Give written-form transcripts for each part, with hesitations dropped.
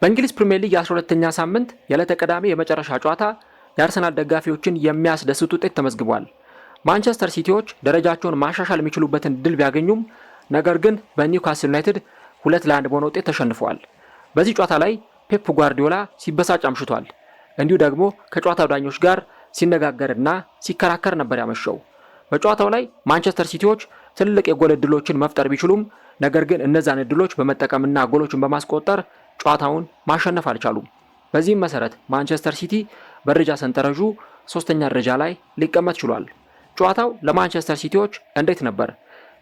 በእንግሊዝ ፕሪሚየር ሊግ የ12ኛ ሳምንት የዕለተ ቅዳሜ የመጨረሻ ጨዋታ የአርሰናል ደጋፊዎችን የሚያስደስት ውጤት ተመዝግቧል። ማንቸስተር ሲቲዎች ደረጃቸውን ማሻሻል የሚችሉበትን ድል ቢያገኙም ነገር ግን በኒውካስል ዩናይትድ 2-1 በሆነ ውጤት ተሸንፈዋል። በዚህ ጨዋታ ላይ ፔፕ ጓርዲዮላ ሲበሳጭ አምሽቷል። እንዲሁ ደግሞ ከጨዋታው ዳኞች ጋር ሲነጋገርና ሲከራከር ነበር ያመሸው። በጨዋታው ላይ ማንቸስተር ሲቲዎች ትልቅ የጎል ዕድሎችን መፍጠር ቢችሉም ነገር ግን እነዛን ዕድሎች በመጠቀምና ጎሎችን በማስቆጠር ጨዋታውን ማሸነፍ አልቻሉም። በዚህም መሰረት ማንቸስተር ሲቲ በደረጃ ሰንጠረዡ 3ኛ ደረጃ ላይ ሊቀመጥ ችሏል። ጨዋታው ለማንቸስተር ሲቲዎች እንዴት ነበር?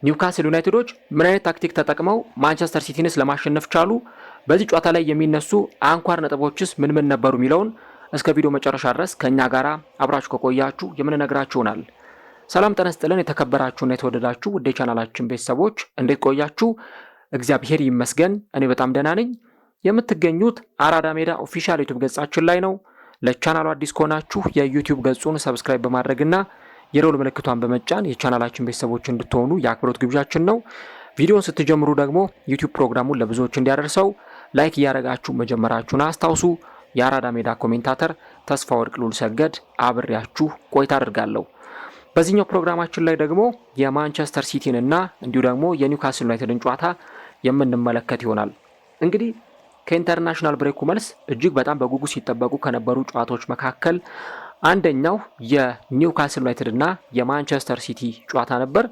ኒውካስል ዩናይትዶች ምን አይነት ታክቲክ ተጠቅመው ማንቸስተር ሲቲንስ ለማሸነፍ ቻሉ? በዚህ ጨዋታ ላይ የሚነሱ አንኳር ነጥቦችስ ምን ምን ነበሩ የሚለውን እስከ ቪዲዮ መጨረሻ ድረስ ከኛ ጋር አብራችሁ ከቆያችሁ የምንነግራችሁ ይሆናል። ሰላም ጤና ይስጥልን። የተከበራችሁና የተወደዳችሁ ውድ የቻናላችን ቤተሰቦች እንዴት ቆያችሁ? እግዚአብሔር ይመስገን እኔ በጣም ደህና ነኝ። የምትገኙት አራዳ ሜዳ ኦፊሻል ዩቲዩብ ገጻችን ላይ ነው። ለቻናሉ አዲስ ከሆናችሁ የዩቲዩብ ገጹን ሰብስክራይብ በማድረግና የደወል ምልክቷን በመጫን የቻናላችን ቤተሰቦች እንድትሆኑ የአክብሮት ግብዣችን ነው። ቪዲዮውን ስትጀምሩ ደግሞ ዩቲዩብ ፕሮግራሙን ለብዙዎች እንዲያደርሰው ላይክ እያደረጋችሁ መጀመራችሁን አስታውሱ። የአራዳ ሜዳ ኮሜንታተር ተስፋ ወርቅ ሉል ሰገድ አብሬያችሁ ቆይታ አድርጋለሁ። በዚህኛው ፕሮግራማችን ላይ ደግሞ የማንቸስተር ሲቲን እና እንዲሁ ደግሞ የኒውካስል ዩናይትድን ጨዋታ የምንመለከት ይሆናል። እንግዲህ ከኢንተርናሽናል ብሬኩ መልስ እጅግ በጣም በጉጉት ሲጠበቁ ከነበሩ ጨዋታዎች መካከል አንደኛው የኒውካስል ዩናይትድ እና የማንቸስተር ሲቲ ጨዋታ ነበር።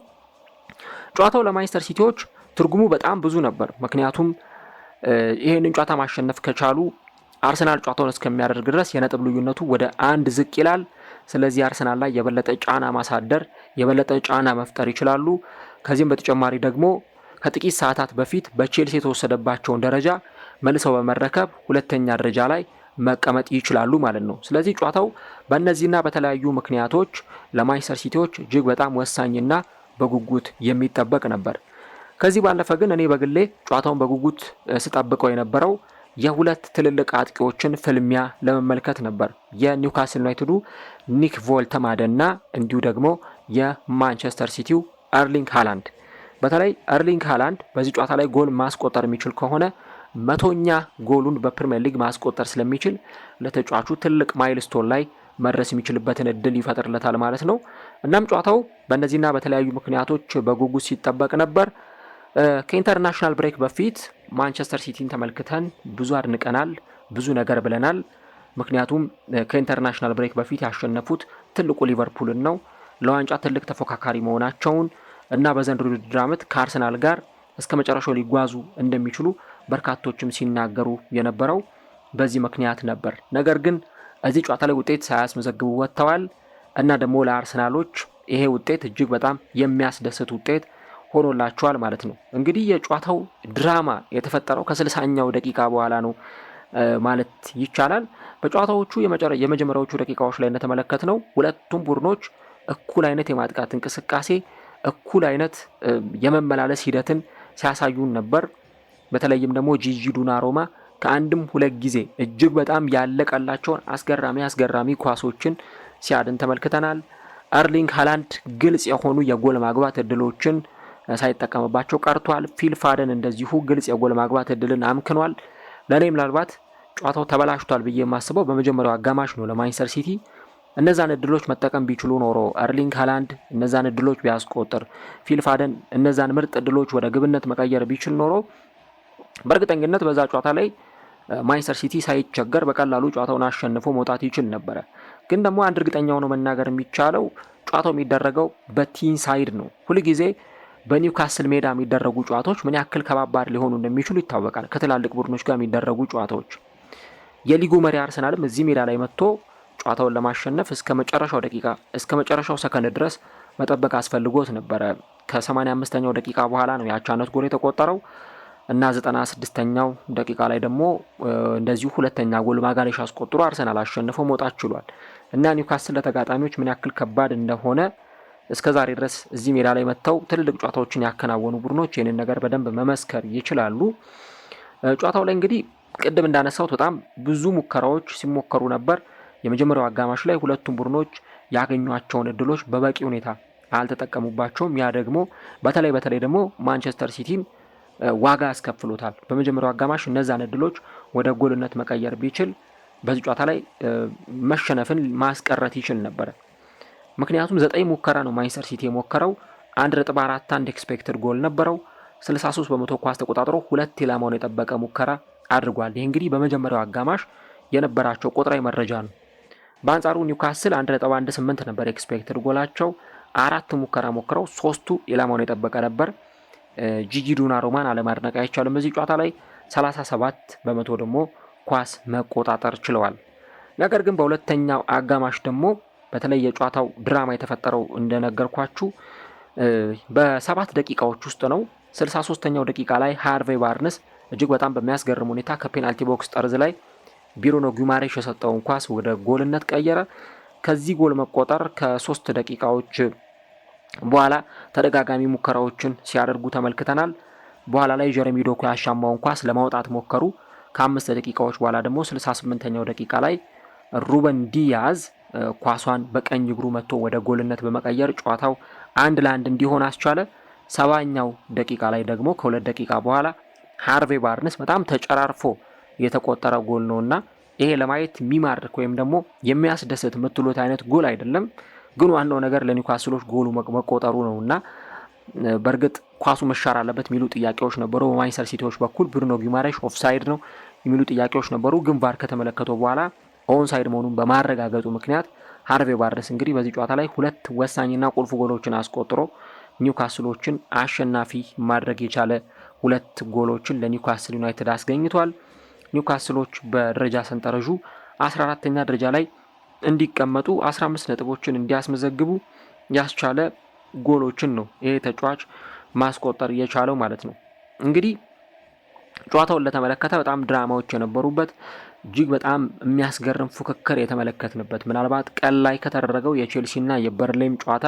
ጨዋታው ለማንቸስተር ሲቲዎች ትርጉሙ በጣም ብዙ ነበር። ምክንያቱም ይሄንን ጨዋታ ማሸነፍ ከቻሉ አርሰናል ጨዋታውን እስከሚያደርግ ድረስ የነጥብ ልዩነቱ ወደ 1 ዝቅ ይላል። ስለዚህ አርሰናል ላይ የበለጠ ጫና ማሳደር፣ የበለጠ ጫና መፍጠር ይችላሉ። ከዚህም በተጨማሪ ደግሞ ከጥቂት ሰዓታት በፊት በቼልሲ የተወሰደባቸውን ደረጃ መልሰው በመረከብ 2ኛ ደረጃ ላይ መቀመጥ ይችላሉ ማለት ነው። ስለዚህ ጨዋታው በእነዚህና በተለያዩ ምክንያቶች ለማንቸስተር ሲቲዎች እጅግ በጣም ወሳኝና በጉጉት የሚጠበቅ ነበር። ከዚህ ባለፈ ግን እኔ በግሌ ጨዋታውን በጉጉት ስጠብቀው የነበረው የሁለት ትልልቅ አጥቂዎችን ፍልሚያ ለመመልከት ነበር። የኒውካስል ዩናይትዱ ኒክ ቮልተማደና እንዲሁ ደግሞ የማንቸስተር ሲቲው ኤርሊንግ ሃላንድ። በተለይ ኤርሊንግ ሃላንድ በዚህ ጨዋታ ላይ ጎል ማስቆጠር የሚችል ከሆነ 100ኛ ጎሉን በፕሪሚየር ሊግ ማስቆጠር ስለሚችል ለተጫዋቹ ትልቅ ማይልስቶን ላይ መድረስ የሚችልበትን እድል ይፈጥርለታል ማለት ነው። እናም ጨዋታው በእነዚህና በተለያዩ ምክንያቶች በጉጉት ሲጠበቅ ነበር። ከኢንተርናሽናል ብሬክ በፊት ማንቸስተር ሲቲን ተመልክተን ብዙ አድንቀናል፣ ብዙ ነገር ብለናል። ምክንያቱም ከኢንተርናሽናል ብሬክ በፊት ያሸነፉት ትልቁ ሊቨርፑልን ነው። ለዋንጫ ትልቅ ተፎካካሪ መሆናቸውን እና በዘንድሮ ውድድር ዓመት ከአርሰናል ጋር እስከ መጨረሻው ሊጓዙ እንደሚችሉ በርካቶችም ሲናገሩ የነበረው በዚህ ምክንያት ነበር። ነገር ግን እዚህ ጨዋታ ላይ ውጤት ሳያስመዘግቡ ወጥተዋል እና ደግሞ ለአርሰናሎች ይሄ ውጤት እጅግ በጣም የሚያስደስት ውጤት ሆኖላቸዋል ማለት ነው። እንግዲህ የጨዋታው ድራማ የተፈጠረው ከ60ኛው ደቂቃ በኋላ ነው ማለት ይቻላል። በጨዋታዎቹ የመጀመሪያዎቹ ደቂቃዎች ላይ እንደተመለከትነው ሁለቱም ቡድኖች እኩል አይነት የማጥቃት እንቅስቃሴ፣ እኩል አይነት የመመላለስ ሂደትን ሲያሳዩን ነበር። በተለይም ደግሞ ጂጂ ዶናሩማ ከአንድም ሁለት ጊዜ እጅግ በጣም ያለቀላቸውን አስገራሚ ኳሶችን ሲያድን ተመልክተናል። ኤርሊንግ ሃላንድ ግልጽ የሆኑ የጎል ማግባት እድሎችን ሳይጠቀምባቸው ቀርቷል። ፊል ፋደን እንደዚሁ ግልጽ የጎል ማግባት እድልን አምክኗል። ለእኔ ምናልባት ጨዋታው ተበላሽቷል ብዬ የማስበው በመጀመሪያው አጋማሽ ነው። ለማንቸስተር ሲቲ እነዛን እድሎች መጠቀም ቢችሉ ኖሮ፣ ኤርሊንግ ሃላንድ እነዛን እድሎች ቢያስቆጥር፣ ፊል ፋደን እነዛን ምርጥ እድሎች ወደ ግብነት መቀየር ቢችል ኖሮ በእርግጠኝነት በዛ ጨዋታ ላይ ማንቸስተር ሲቲ ሳይቸገር በቀላሉ ጨዋታውን አሸንፎ መውጣት ይችል ነበረ። ግን ደግሞ አንድ እርግጠኛ ሆኖ መናገር የሚቻለው ጨዋታው የሚደረገው በቲን ሳይድ ነው። ሁልጊዜ በኒውካስል ሜዳ የሚደረጉ ጨዋታዎች ምን ያክል ከባባድ ሊሆኑ እንደሚችሉ ይታወቃል። ከትላልቅ ቡድኖች ጋር የሚደረጉ ጨዋታዎች የሊጉ መሪ አርሰናልም እዚህ ሜዳ ላይ መጥቶ ጨዋታውን ለማሸነፍ እስከ መጨረሻው ደቂቃ እስከ መጨረሻው ሰከንድ ድረስ መጠበቅ አስፈልጎት ነበረ። ከ85ኛው ደቂቃ በኋላ ነው የአቻነት ጎል የተቆጠረው እና 96ኛው ደቂቃ ላይ ደግሞ እንደዚሁ ሁለተኛ ጎል ማጋሌሽ አስቆጥሮ አርሰናል አሸንፎ መውጣት ችሏል። እና ኒውካስል ለተጋጣሚዎች ምን ያክል ከባድ እንደሆነ እስከዛሬ ድረስ እዚህ ሜዳ ላይ መጥተው ትልልቅ ጨዋታዎችን ያከናወኑ ቡድኖች ይህንን ነገር በደንብ መመስከር ይችላሉ። ጨዋታው ላይ እንግዲህ ቅድም እንዳነሳሁት በጣም ብዙ ሙከራዎች ሲሞከሩ ነበር። የመጀመሪያው አጋማሽ ላይ ሁለቱም ቡድኖች ያገኟቸውን እድሎች በበቂ ሁኔታ አልተጠቀሙባቸውም። ያ ደግሞ በተለይ ደግሞ ማንቸስተር ሲቲም ዋጋ አስከፍሎታል። በመጀመሪያው አጋማሽ እነዛን እድሎች ወደ ጎልነት መቀየር ቢችል በዚህ ጨዋታ ላይ መሸነፍን ማስቀረት ይችል ነበር። ምክንያቱም 9 ሙከራ ነው ማንቸስተር ሲቲ የሞከረው፣ 1.41 ኤክስፔክትድ ጎል ነበረው። 63% ኳስ ተቆጣጥሮ 2 ኢላማውን የጠበቀ ሙከራ አድርጓል። ይህ እንግዲህ በመጀመሪያው አጋማሽ የነበራቸው ቁጥራዊ መረጃ ነው። በአንጻሩ ኒውካስል 1.18 ነበር ኤክስፔክትድ ጎላቸው። 4 ሙከራ ሞክረው 3ቱ ኢላማውን የጠበቀ ነበር። ጂጂ ዶናሩማን አለማድነቅ አይቻልም። በዚህ ጨዋታ ላይ 37% ደግሞ ኳስ መቆጣጠር ችለዋል። ነገር ግን በሁለተኛው አጋማሽ ደግሞ በተለይ የጨዋታው ድራማ የተፈጠረው እንደነገርኳችሁ በ7 ደቂቃዎች ውስጥ ነው። 63ኛው ደቂቃ ላይ ሃርቬ ባርነስ እጅግ በጣም በሚያስገርም ሁኔታ ከፔናልቲ ቦክስ ጠርዝ ላይ ብሩኖ ጉማሬሽ የሰጠውን ኳስ ወደ ጎልነት ቀየረ። ከዚህ ጎል መቆጠር ከ3 ደቂቃዎች በኋላ ተደጋጋሚ ሙከራዎችን ሲያደርጉ ተመልክተናል። በኋላ ላይ ጀረሚ ዶኩ ያሻማውን ኳስ ለማውጣት ሞከሩ። ከ5 ደቂቃዎች በኋላ ደግሞ 68ኛው ደቂቃ ላይ ሩበን ዲያዝ ኳሷን በቀኝ እግሩ መጥቶ ወደ ጎልነት በመቀየር ጨዋታው 1-1 እንዲሆን አስቻለ። 70ኛው ደቂቃ ላይ ደግሞ ከ2 ደቂቃ በኋላ ሃርቬ ባርነስ በጣም ተጨራርፎ የተቆጠረ ጎል ነውና ይሄ ለማየት የሚማርክ ወይም ደግሞ የሚያስደስት የምትሉት አይነት ጎል አይደለም። ግን ዋናው ነገር ለኒውካስሎች ጎሉ መቆጠሩ ነውና በእርግጥ ኳሱ መሻር አለበት የሚሉ ጥያቄዎች ነበሩ። በማንቸስተር ሲቲዎች በኩል ብሩኖ ጉማሬሽ ኦፍሳይድ ነው የሚሉ ጥያቄዎች ነበሩ። ግን ቫር ከተመለከተው በኋላ ኦንሳይድ መሆኑን በማረጋገጡ ምክንያት ሃርቬ ባርነስ እንግዲህ በዚህ ጨዋታ ላይ 2 ወሳኝና ቁልፍ ጎሎችን አስቆጥሮ ኒውካስሎችን አሸናፊ ማድረግ የቻለ 2 ጎሎችን ለኒውካስል ዩናይትድ አስገኝቷል። ኒውካስሎች በደረጃ ሰንጠረዡ 14ኛ ደረጃ ላይ እንዲቀመጡ 15 ነጥቦችን እንዲያስመዘግቡ ያስቻለ ጎሎችን ነው ይሄ ተጫዋች ማስቆጠር የቻለው ማለት ነው። እንግዲህ ጨዋታውን ለተመለከተ በጣም ድራማዎች የነበሩበት እጅግ በጣም የሚያስገርም ፉክክር የተመለከትንበት ምናልባት ቀን ላይ ከተደረገው የቼልሲና የበርንሌም ጨዋታ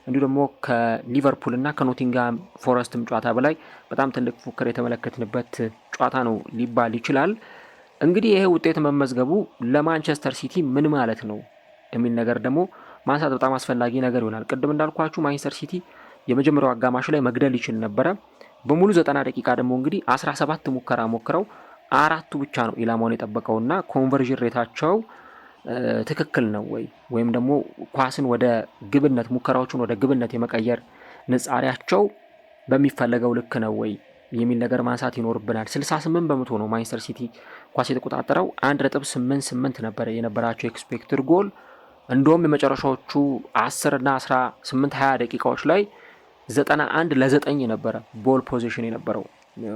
እንዲሁ ደግሞ ከሊቨርፑልና ከኖቲንግሃም ፎረስትም ጨዋታ በላይ በጣም ትልቅ ፉክክር የተመለከትንበት ጨዋታ ነው ሊባል ይችላል። እንግዲህ ይሄ ውጤት መመዝገቡ ለማንቸስተር ሲቲ ምን ማለት ነው የሚል ነገር ደግሞ ማንሳት በጣም አስፈላጊ ነገር ይሆናል። ቅድም እንዳልኳችሁ ማንቸስተር ሲቲ የመጀመሪያው አጋማሽ ላይ መግደል ይችል ነበረ። በሙሉ 90 ደቂቃ ደግሞ እንግዲህ 17 ሙከራ ሞክረው 4ቱ ብቻ ነው ኢላማውን የጠበቀውና ኮንቨርዥን ሬታቸው ትክክል ነው ወይም ደግሞ ኳስን ወደ ግብነት ሙከራዎችን ወደ ግብነት የመቀየር ንጻሪያቸው በሚፈለገው ልክ ነው የሚል ነገር ማንሳት ይኖርብናል። 68% ነው ማንቸስተር ሲቲ ኳስ የተቆጣጠረው። 1.88 ነበር የነበራቸው ኤክስፔክትድ ጎል። እንደውም የመጨረሻዎቹ 10 እና 18 20 ደቂቃዎች ላይ 91-9 ነበረ ቦል ፖዚሽን የነበረው።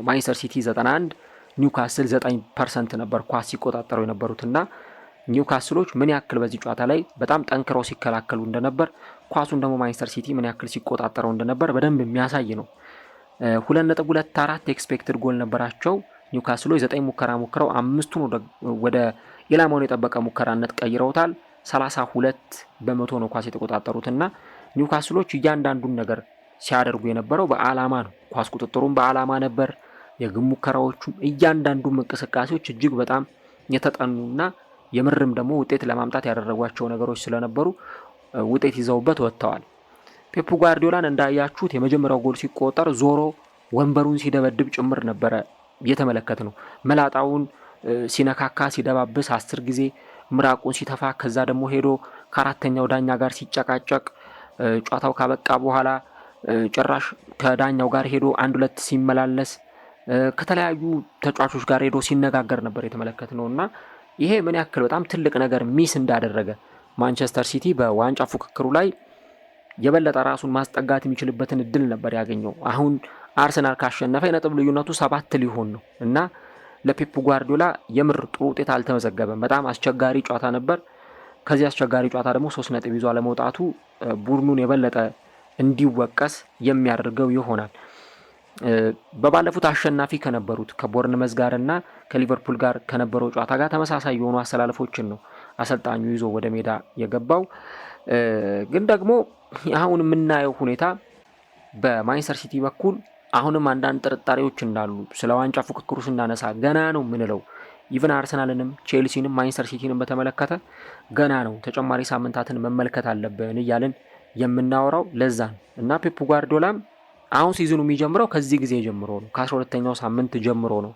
ማንቸስተር ሲቲ 91 ኒውካስል 9% ነበር ኳስ ሲቆጣጠረው የነበሩትና ኒውካስሎች ምን ያክል በዚህ ጨዋታ ላይ በጣም ጠንክረው ሲከላከሉ እንደነበር ኳሱን ደግሞ ማንቸስተር ሲቲ ምን ያክል ሲቆጣጠረው እንደነበር በደንብ የሚያሳይ ነው። 2.24 ኤክስፔክትድ ጎል ነበራቸው ኒውካስሎች። 9 ሙከራ ሞክረው 5ቱን ወደ ኢላማውን የጠበቀ ሙከራነት ቀይረውታል። 32% ነው ኳስ የተቆጣጠሩትና ኒውካስሎች እያንዳንዱን ነገር ሲያደርጉ የነበረው በአላማ ነው። ኳስ ቁጥጥሩም በአላማ ነበር። የግብ ሙከራዎቹም እያንዳንዱም እንቅስቃሴዎች እጅግ በጣም የተጠኑና የምርም ደግሞ ውጤት ለማምጣት ያደረጓቸው ነገሮች ስለነበሩ ውጤት ይዘውበት ወጥተዋል። ፔፕ ጓርዲዮላን እንዳያችሁት የመጀመሪያው ጎል ሲቆጠር ዞሮ ወንበሩን ሲደበድብ ጭምር ነበረ የተመለከት ነው። መላጣውን ሲነካካ ሲደባብስ 10 ጊዜ ምራቁን ሲተፋ ከዛ ደግሞ ሄዶ ከአራተኛው ዳኛ ጋር ሲጨቃጨቅ ጨዋታው ካበቃ በኋላ ጭራሽ ከዳኛው ጋር ሄዶ 1-2 ሲመላለስ ከተለያዩ ተጫዋቾች ጋር ሄዶ ሲነጋገር ነበር የተመለከት ነውና ይሄ ምን ያክል በጣም ትልቅ ነገር ሚስ እንዳደረገ ማንቸስተር ሲቲ በዋንጫ ፉክክሩ ላይ የበለጠ ራሱን ማስጠጋት የሚችልበትን እድል ነበር ያገኘው። አሁን አርሰናል ካሸነፈ የነጥብ ልዩነቱ 7 ሊሆን ነው እና ለፔፕ ጓርዲዮላ የምር ጥሩ ውጤት አልተመዘገበም። በጣም አስቸጋሪ ጨዋታ ነበር። ከዚህ አስቸጋሪ ጨዋታ ደግሞ 3 ነጥብ ይዞ አለመውጣቱ ቡድኑን የበለጠ እንዲወቀስ የሚያደርገው ይሆናል። በባለፉት አሸናፊ ከነበሩት ከቦርንመዝ ጋርና ከሊቨርፑል ጋር ከነበረው ጨዋታ ጋር ተመሳሳይ የሆኑ አሰላለፎችን ነው አሰልጣኙ ይዞ ወደ ሜዳ የገባው። ግን ደግሞ አሁን የምናየው ሁኔታ በማንቸስተር ሲቲ በኩል አሁንም አንዳንድ ጥርጣሬዎች እንዳሉ ስለ ዋንጫ ፉክክሩ ስናነሳ ገና ነው የምንለው። ኢቨን አርሰናልንም ቼልሲንም ማንቸስተር ሲቲንም በተመለከተ ገና ነው፣ ተጨማሪ ሳምንታትን መመልከት አለብን እያልን የምናወራው ለዛ ነው እና ፔፕ ጓርዲዮላም አሁን ሲዝኑ የሚጀምረው ከዚህ ጊዜ ጀምሮ ነው፣ ከ12ኛው ሳምንት ጀምሮ ነው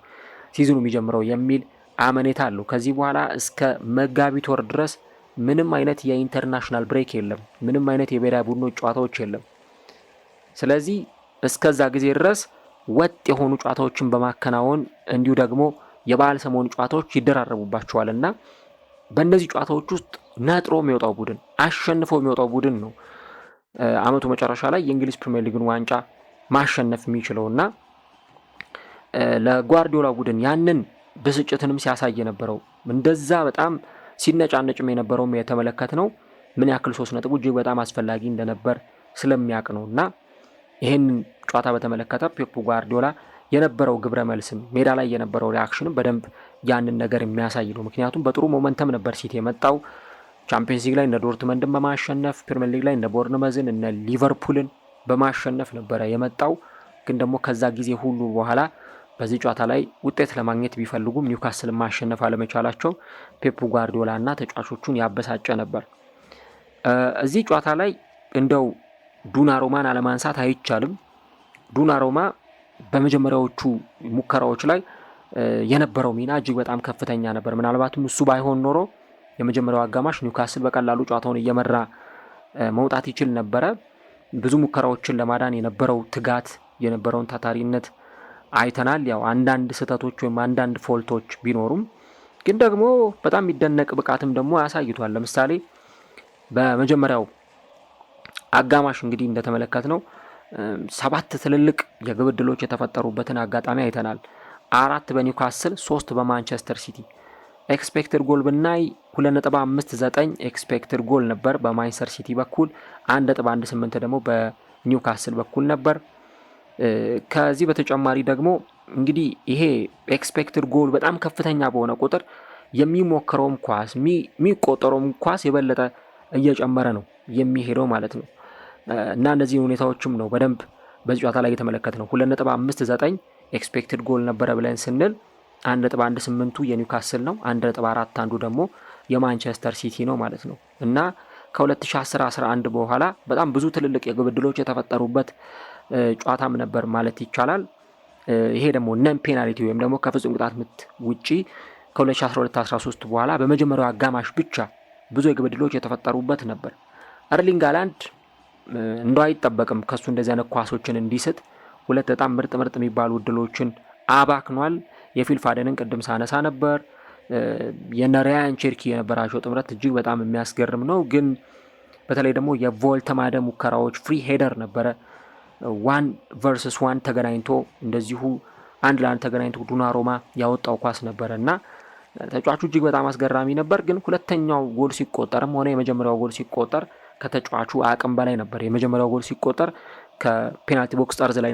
ሲዝኑ የሚጀምረው የሚል አመኔታ አለው። ከዚህ በኋላ እስከ መጋቢት ወር ድረስ ምንም አይነት የኢንተርናሽናል ብሬክ የለም፣ ምንም አይነት የብሔራዊ ቡድኖች ጨዋታዎች የለም። ስለዚህ እስከዛ ጊዜ ድረስ ወጥ የሆኑ ጨዋታዎችን በማከናወን እንዲሁ ደግሞ የበዓል ሰሞኑ ጨዋታዎች ይደራረቡባቸዋል እና በእነዚህ ጨዋታዎች ውስጥ ነጥሮ የሚወጣው ቡድን አሸንፎ የሚወጣው ቡድን ነው አመቱ መጨረሻ ላይ የእንግሊዝ ፕሪሚየር ሊግን ዋንጫ ማሸነፍ የሚችለው እና ለጓርዲዮላ ቡድን ያንን ብስጭትንም ሲያሳይ የነበረው እንደዛ በጣም ሲነጫነጭም የነበረው የተመለከት ነው ምን ያክል 3 ነጥቡ እጅግ በጣም አስፈላጊ እንደነበር ስለሚያውቅ ነው እና ይህንን ጨዋታ በተመለከተ ፔፕ ጓርዲዮላ የነበረው ግብረ መልስም ሜዳ ላይ የነበረው ሪአክሽንም በደንብ ያንን ነገር የሚያሳይ ነው። ምክንያቱም በጥሩ ሞመንተም ነበር ሲቲ የመጣው ቻምፒየንስ ሊግ ላይ እነ ዶርትመንድን በማሸነፍ ፕሪሚየር ሊግ ላይ እነ ቦርንመዝን እነ ሊቨርፑልን በማሸነፍ ነበረ የመጣው። ግን ደግሞ ከዛ ጊዜ ሁሉ በኋላ በዚህ ጨዋታ ላይ ውጤት ለማግኘት ቢፈልጉም ኒውካስልን ማሸነፍ አለመቻላቸው ፔፕ ጓርዲዮላ እና ተጫዋቾቹን ያበሳጨ ነበር። እዚህ ጨዋታ ላይ እንደው ዱናሩማን አለማንሳት አይቻልም። ዱናሩማ በመጀመሪያዎቹ ሙከራዎች ላይ የነበረው ሚና እጅግ በጣም ከፍተኛ ነበር። ምናልባትም እሱ ባይሆን ኖሮ የመጀመሪያው አጋማሽ ኒውካስል በቀላሉ ጨዋታውን እየመራ መውጣት ይችል ነበረ። ብዙ ሙከራዎችን ለማዳን የነበረው ትጋት የነበረውን ታታሪነት አይተናል። ያው አንዳንድ ስህተቶች ወይም አንዳንድ ፎልቶች ቢኖሩም ግን ደግሞ በጣም የሚደነቅ ብቃትም ደግሞ ያሳይቷል። ለምሳሌ በመጀመሪያው አጋማሽ እንግዲህ እንደተመለከት ነው 7 ትልልቅ የግብ ዕድሎች የተፈጠሩበትን አጋጣሚ አይተናል። 4 በኒውካስል 3 በማንቸስተር ሲቲ። ኤክስፔክትድ ጎል ብናይ 2.59 ኤክስፔክትድ ጎል ነበር በማንቸስተር ሲቲ በኩል፣ 1.18 ደግሞ በኒውካስል በኩል ነበር። ከዚህ በተጨማሪ ደግሞ እንግዲህ ይሄ ኤክስፔክትድ ጎል በጣም ከፍተኛ በሆነ ቁጥር የሚሞክረውም ኳስ የሚቆጠረውም ኳስ የበለጠ እየጨመረ ነው የሚሄደው ማለት ነው እና እነዚህ ሁኔታዎችም ነው በደንብ በዚህ ጨዋታ ላይ የተመለከት ነው። 2.59 ኤክስፔክትድ ጎል ነበረ ብለን ስንል 1.18ቱ የኒውካስል ነው፣ 1.41 ደግሞ የማንቸስተር ሲቲ ነው ማለት ነው እና ከ2010-11 በኋላ በጣም ብዙ ትልልቅ የግብ ዕድሎች የተፈጠሩበት ጨዋታም ነበር ማለት ይቻላል። ይሄ ደግሞ ነን ፔናልቲ ወይም ደግሞ ከፍጹም ቅጣት ምት ውጪ ከ2012-13 በኋላ በመጀመሪያው አጋማሽ ብቻ ብዙ የግብ ዕድሎች የተፈጠሩበት ነበር። ኤርሊንግ ሃላንድ እንደው አይጠበቅም ከሱ እንደዚህ አይነት ኳሶችን እንዲስት። 2 በጣም ምርጥ የሚባሉ ዕድሎችን አባክኗል። የፊል ፋደንን ቅድም ሳነሳ ነበር። የነሪያን ቼርኪ የነበራቸው ጥምረት እጅግ በጣም የሚያስገርም ነው። ግን በተለይ ደግሞ የቮልተማደ ሙከራዎች ፍሪ ሄደር ነበረ 1 vs 1 ተገናኝቶ እንደዚሁ 1 ለ1 ተገናኝቶ ዱናሩማ ያወጣው ኳስ ነበረ እና ተጫዋቹ እጅግ በጣም አስገራሚ ነበር። ግን ሁለተኛው ጎል ሲቆጠርም ሆነ የመጀመሪያው ጎል ሲቆጠር ከተጫዋቹ አቅም በላይ ነበር። የመጀመሪያው ጎል ሲቆጠር ከፔናልቲ ቦክስ ጠርዝ ላይ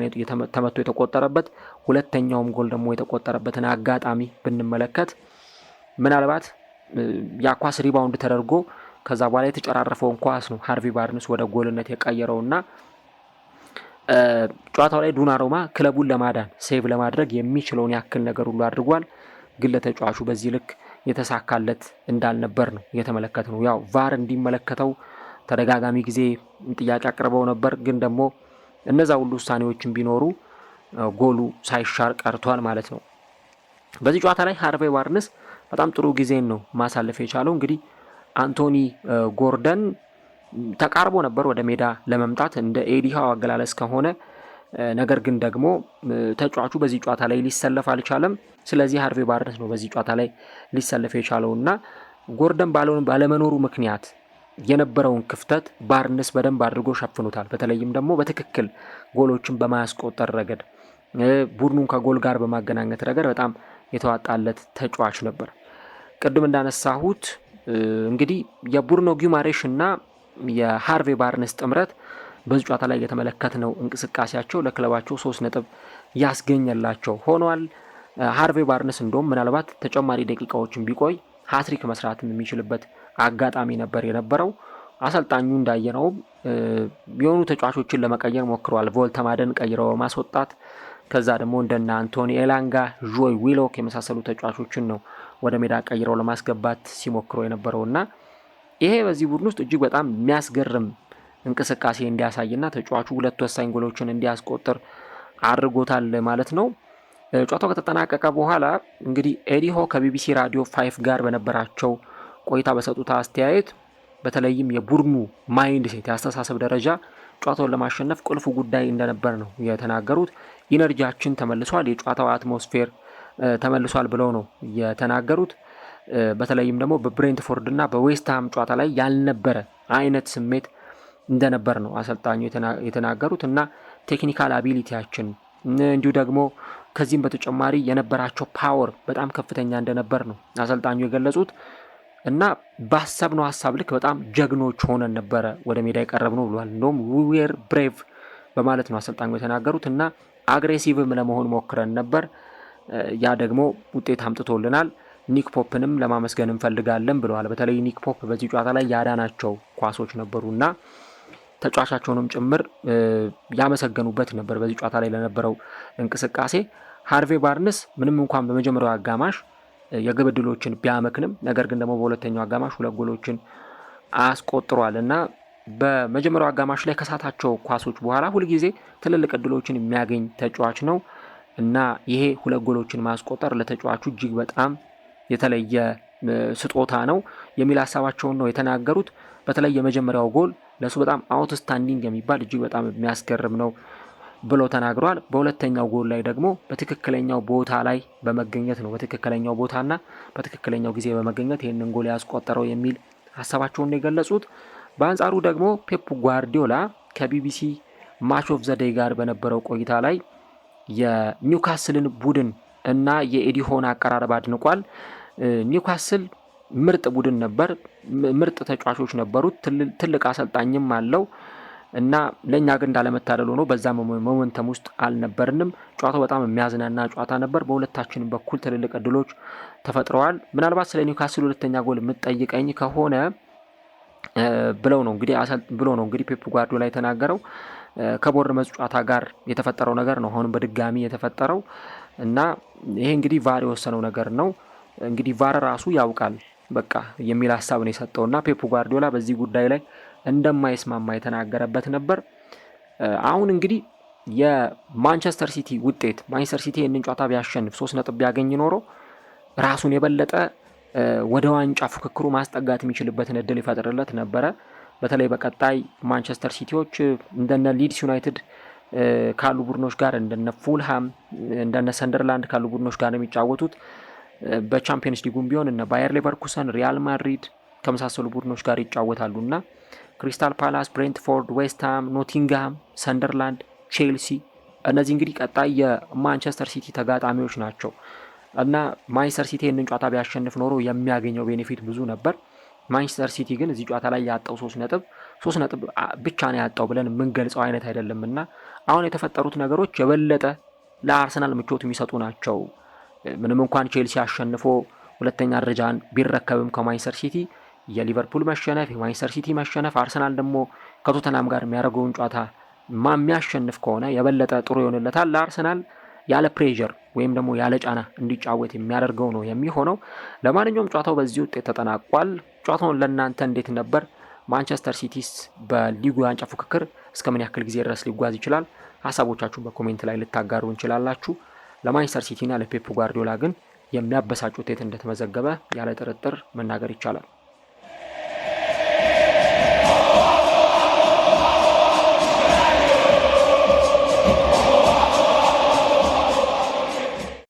ተመቶ የተቆጠረበት፣ ሁለተኛውም ጎል ደግሞ የተቆጠረበትን አጋጣሚ ብንመለከት ምናልባት ያ ኳስ ሪባውንድ ተደርጎ ከዛ በኋላ የተጨራረፈውን ኳስ ነው ሃርቪ ባርንስ ወደ ጎልነት የቀየረውና ጨዋታው ላይ ዱናሩማ ክለቡን ለማዳን ሴቭ ለማድረግ የሚችለውን ያክል ነገር ሁሉ አድርጓል። ግን ለተጫዋቹ በዚህ ልክ የተሳካለት እንዳልነበር ነው የተመለከት ነው። ያው ቫር እንዲመለከተው ተደጋጋሚ ጊዜ ጥያቄ አቅርበው ነበር። ግን ደግሞ እነዛ ሁሉ ውሳኔዎችን ቢኖሩ ጎሉ ሳይሻር ቀርቷል ማለት ነው። በዚህ ጨዋታ ላይ ሃርቪ ባርንስ በጣም ጥሩ ጊዜን ነው ማሳለፍ የቻለው። እንግዲህ አንቶኒ ጎርደን ተቃርቦ ነበር ወደ ሜዳ ለመምጣት እንደ ኤዲሃው አገላለጽ ከሆነ፣ ነገር ግን ደግሞ ተጫዋቹ በዚህ ጨዋታ ላይ ሊሰለፍ አልቻለም። ስለዚህ ሃርቪ ባርንስ ነው በዚህ ጨዋታ ላይ ሊሰለፍ የቻለውና ጎርደን ባለመኖሩ ምክንያት የነበረውን ክፍተት ባርንስ በደንብ አድርጎ ሸፍኖታል። በተለይም ደግሞ በትክክል ጎሎችን በማያስቆጠር ረገድ ቡድኑን ከጎል ጋር በማገናኘት ረገድ በጣም የተዋጣለት ተጫዋች ነበር። ቅድም እንዳነሳሁት እንግዲህ የቡርኖ ጊማሬሽ እና የሃርቪ ባርንስ ጥምረት በዚህ ጨዋታ ላይ የተመለከትነው እንቅስቃሴያቸው ለክለባቸው 3 ነጥብ ያስገኘላቸው ሆኗል። ሃርቪ ባርንስ እንደውም ምናልባት ተጨማሪ ደቂቃዎችን ቢቆይ ሃትሪክ መስራትም የሚችልበት አጋጣሚ ነበር የነበረው። አሰልጣኙ እንዳየነው የሆኑ ተጫዋቾችን ለመቀየር ሞክረዋል። ቮልተማደን ቀይረው በማስወጣት ከዛ ደግሞ እንደና አንቶኒ ኤላንጋ፣ ጆይ ዊሎክ የመሳሰሉ ተጫዋቾችን ነው ወደ ሜዳ ቀይረው ለማስገባት ሲሞክሩ የነበረውና ይሄ በዚህ ቡድን ውስጥ እጅግ በጣም የሚያስገርም እንቅስቃሴ እንዲያሳይና ተጫዋቹ 2 ወሳኝ ጎሎችን እንዲያስቆጥር አድርጎታል ማለት ነው። ጨዋታው ከተጠናቀቀ በኋላ እንግዲህ ኤዲሆ ከቢቢሲ ራዲዮ 5 ጋር በነበራቸው ቆይታ በሰጡት አስተያየት በተለይም የቡድኑ ማይንድ ሴት ያስተሳሰብ ደረጃ ጨዋታውን ለማሸነፍ ቁልፉ ጉዳይ እንደነበር ነው የተናገሩት። ኢነርጂያችን ተመልሷል፣ የጨዋታው አትሞስፌር ተመልሷል ብለው ነው የተናገሩት። በተለይም ደግሞ በብሬንትፎርድ እና በዌስትሃም ጨዋታ ላይ ያልነበረ አይነት ስሜት እንደነበር ነው አሰልጣኙ የተናገሩት እና ቴክኒካል አቢሊቲያችን እንዲሁ ደግሞ ከዚህም በተጨማሪ የነበራቸው ፓወር በጣም ከፍተኛ እንደነበር ነው አሰልጣኙ የገለጹት እና ባሰብነው ሀሳብ ልክ በጣም ጀግኖች ሆነን ነበረ ወደ ሜዳ የቀረብነው ብሏል። እንደውም ዊር ብሬቭ በማለት ነው አሰልጣኙ የተናገሩት እና አግሬሲቭም ለመሆን ሞክረን ነበር፣ ያ ደግሞ ውጤት አምጥቶልናል። ኒክ ፖፕንም ለማመስገን እንፈልጋለን ብለዋል። በተለይ ኒክ ፖፕ በዚህ ጨዋታ ላይ ያዳናቸው ኳሶች ነበሩና ተጫዋቻቸውንም ጭምር ያመሰገኑበት ነበር በዚህ ጨዋታ ላይ ለነበረው እንቅስቃሴ። ሃርቬ ባርንስ ምንም እንኳን በመጀመሪያው አጋማሽ የግብ ዕድሎችን ቢያመክንም ነገር ግን ደግሞ በሁለተኛው አጋማሽ 2 ጎሎችን አስቆጥሯል እና በመጀመሪያው አጋማሽ ላይ ከሳታቸው ኳሶች በኋላ ሁልጊዜ ትልልቅ ዕድሎችን የሚያገኝ ተጫዋች ነው እና ይሄ 2 ጎሎችን ማስቆጠር ለተጫዋቹ እጅግ በጣም የተለየ ስጦታ ነው የሚል ሀሳባቸውን ነው የተናገሩት። በተለይ የመጀመሪያው ጎል ለሱ በጣም አውትስታንዲንግ የሚባል እጅግ በጣም የሚያስገርም ነው ብሎ ተናግሯል። በሁለተኛው ጎል ላይ ደግሞ በትክክለኛው ቦታ ላይ በመገኘት ነው በትክክለኛው ቦታና በትክክለኛው ጊዜ በመገኘት ይህንን ጎል ያስቆጠረው የሚል ሀሳባቸውን የገለጹት። በአንጻሩ ደግሞ ፔፕ ጓርዲዮላ ከቢቢሲ ማች ኦፍ ዘ ዴይ ጋር በነበረው ቆይታ ላይ የኒውካስልን ቡድን እና የኤዲሆን አቀራረብ አድንቋል። ኒውካስል ምርጥ ቡድን ነበር፣ ምርጥ ተጫዋቾች ነበሩት፣ ትልቅ አሰልጣኝም አለው እና ለእኛ ግን እንዳለመታደል ሆኖ በዛ ሞመንተም ውስጥ አልነበርንም። ጨዋታው በጣም የሚያዝናና ጨዋታ ነበር። በሁለታችንም በኩል ትልልቅ እድሎች ተፈጥረዋል። ምናልባት ስለ ኒውካስል ሁለተኛ ጎል የምትጠይቀኝ ከሆነ ብለው ነው እንግዲህ ፔፕ ጓርዲዮላ የተናገረው ከቦርንመዝ ጨዋታ ጋር የተፈጠረው ነገር ነው አሁንም በድጋሚ የተፈጠረው እና ይሄ እንግዲህ ቫር የወሰነው ነገር ነው። እንግዲህ ቫር ራሱ ያውቃል በቃ የሚል ሀሳብ ነው የሰጠውና ፔፕ ጓርዲዮላ በዚህ ጉዳይ ላይ እንደማይስማማ የተናገረበት ነበር። አሁን እንግዲህ የማንቸስተር ሲቲ ውጤት ማንቸስተር ሲቲ ይህንን ጨዋታ ቢያሸንፍ 3 ነጥብ ቢያገኝ ኖሮ ራሱን የበለጠ ወደ ዋንጫ ፉክክሩ ማስጠጋት የሚችልበትን እድል ይፈጥርለት ነበረ። በተለይ በቀጣይ ማንቸስተር ሲቲዎች እንደነ ሊድስ ዩናይትድ ካሉ ቡድኖች ጋር እንደነ ፉልሃም እንደነ ሰንደርላንድ ካሉ ቡድኖች ጋር ነው የሚጫወቱት። በቻምፒየንስ ሊጉም ቢሆን እነ ባየር ሌቨርኩሰን፣ ሪያል ማድሪድ ከመሳሰሉ ቡድኖች ጋር ይጫወታሉና ክሪስታል ፓላስ፣ ብሬንትፎርድ፣ ዌስትሃም፣ ኖቲንግሃም፣ ሰንደርላንድ፣ ቼልሲ እነዚህ እንግዲህ ቀጣይ የማንቸስተር ሲቲ ተጋጣሚዎች ናቸው እና ማንቸስተር ሲቲ ይህንን ጨዋታ ቢያሸንፍ ኖሮ የሚያገኘው ቤኔፊት ብዙ ነበር። ማንቸስተር ሲቲ ግን እዚህ ጨዋታ ላይ ያጣው 3 ነጥብ ብቻ ነው ያጣው ብለን የምንገልጸው አይነት አይደለምና አሁን የተፈጠሩት ነገሮች የበለጠ ለአርሰናል ምቾት የሚሰጡ ናቸው። ምንም እንኳን ቼልሲ አሸንፎ ሁለተኛ ደረጃን ቢረከብም ከማንቸስተር ሲቲ የሊቨርፑል መሸነፍ የማንቸስተር ሲቲ መሸነፍ አርሰናል ደግሞ ከቶተናም ጋር የሚያደርገውን ጨዋታ የሚያሸንፍ ከሆነ የበለጠ ጥሩ ይሆንለታል። ለአርሰናል ያለ ፕሬዠር ወይም ደግሞ ያለ ጫና እንዲጫወት የሚያደርገው ነው የሚሆነው። ለማንኛውም ጨዋታው በዚህ ውጤት ተጠናቋል። ጨዋታውን ለእናንተ እንዴት ነበር? ማንቸስተር ሲቲስ በሊጉ የዋንጫ ፉክክር እስከ ምን ያክል ጊዜ ድረስ ሊጓዝ ይችላል? ሀሳቦቻችሁን በኮሜንት ላይ ልታጋሩ እንችላላችሁ። ለማንቸስተር ሲቲና ለፔፕ ጓርዲዮላ ግን የሚያበሳጭ ውጤት እንደተመዘገበ ያለ ጥርጥር መናገር ይቻላል።